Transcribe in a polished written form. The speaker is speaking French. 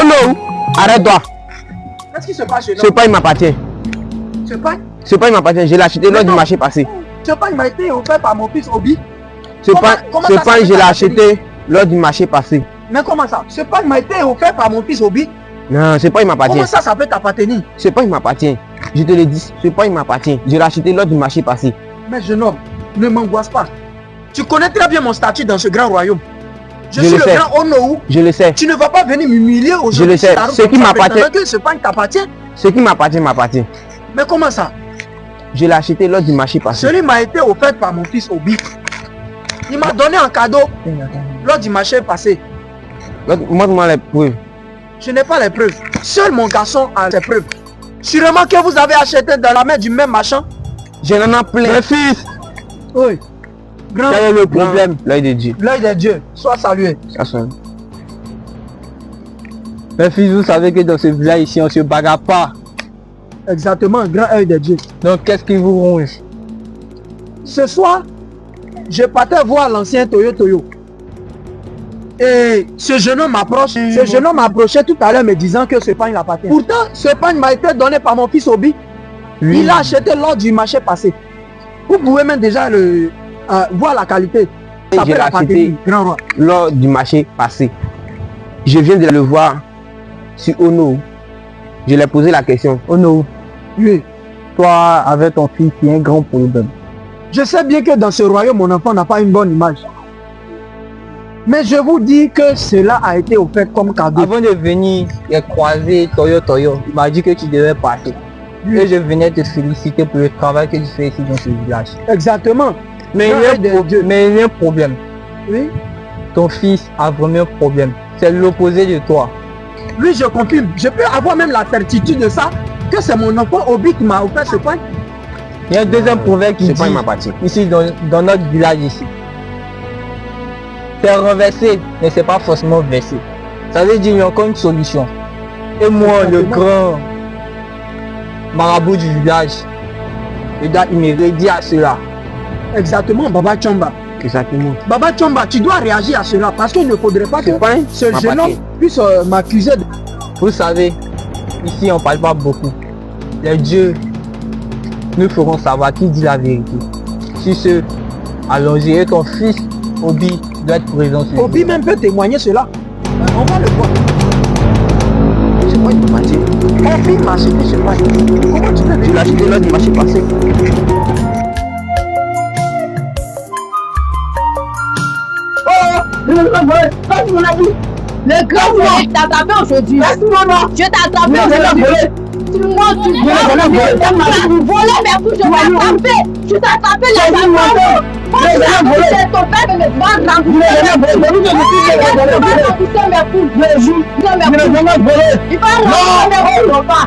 Oh non, arrête-toi. Qu'est-ce qui se passe chez nous? Ce pain m'appartient. Ce pain? Ce pain m'appartient, je l'ai acheté lors du marché passé. Ce pain m'a été offert par mon fils Obi. Ce pain, je l'ai acheté lors du marché passé. Mais comment ça? Ce pain m'a été offert par mon fils Obi. Non, ce pain il m'appartient. Comment ça peut t'appartenir? Ce pain il m'appartient. Je te l'ai dit, ce pain il m'appartient. Je l'ai acheté lors du marché passé. Mais jeune homme, ne m'angoisse pas. Tu connais très bien mon statut dans ce grand royaume. Je suis le grand Onowu. Je le sais. Tu ne vas pas venir m'humilier aujourd'hui. Je le sais. Ce qui m'appartient. Ce pain t'appartient. Ce qui m'appartient m'appartient. Mais comment ça? Je l'ai acheté lors du marché passé. Celui m'a été offert par mon fils Obi. Il m'a donné un cadeau lors du marché passé. Montre-moi les preuves. Je n'ai pas les preuves. Seul mon garçon a les preuves. Sûrement que vous avez acheté dans la main du même marchand. Je n'en ai plein. Mes fils. Oui. Grand. Quel est le problème? L'œil de Dieu. L'œil de Dieu. Sois salué. Mes fils, vous savez que dans ce village ici, on ne se bagarre pas. Exactement, grand œil de Dieu. Donc, qu'est-ce qui vous ronge? Ce soir, je partais voir l'ancien Toyo. Et ce jeune homme m'approche. Ce jeune homme m'approchait tout à l'heure me disant que ce pain il appartient. Pourtant, ce pain m'a été donné par mon fils Obi. Oui. Il l'a acheté lors du marché passé. Vous pouvez même déjà voir la qualité. Je l'ai acheté lors du marché passé. Je viens de le voir sur Ono. Je lui ai posé la question. Ono, oui. Toi, avec ton fils, il y a un grand problème. Je sais bien que dans ce royaume, mon enfant n'a pas une bonne image. Mais je vous dis que cela a été offert comme cadeau. Avant de venir, j'ai croisé Toyo. Il m'a dit que tu devais partir. Oui. Et je venais te féliciter pour le travail que tu fais ici dans ce village. Exactement. Mais il y a un problème. Oui. Ton fils a vraiment un problème. C'est l'opposé de toi. Oui, je confirme. Je peux avoir même la certitude de ça, que c'est mon enfant Obi qui m'a offert ce pain. Il y a un deuxième proverbe qui dit, ici dans notre village ici. C'est renversé, mais c'est pas forcément versé. Ça veut dire qu'il y a encore une solution. Et moi, le grand marabout du village, il me redit à cela. Exactement, Baba Chamba. Exactement. Baba Chamba, tu dois réagir à cela parce qu'il ne faudrait pas que ce jeune homme puisse m'accuser de... Vous savez, ici on parle pas beaucoup. Les dieux nous feront savoir qui dit la vérité. Si ce, allons-y, et ton fils Obi doit être présent. Obi même peut témoigner cela. On va le voir. C'est pas une partie. Mon fils m'a acheté ce pain. Comment tu peux l'acheter lors du marché passé? Le grand volé t'a attrapé aujourd'hui. Je t'ai attrapé aujourd'hui. Tu mens, tu volais mes coups, je t'ai attrapé. Je t'ai attrapé la maman. C'est ton père qui me prend dans il va rentrer mes coups, papa.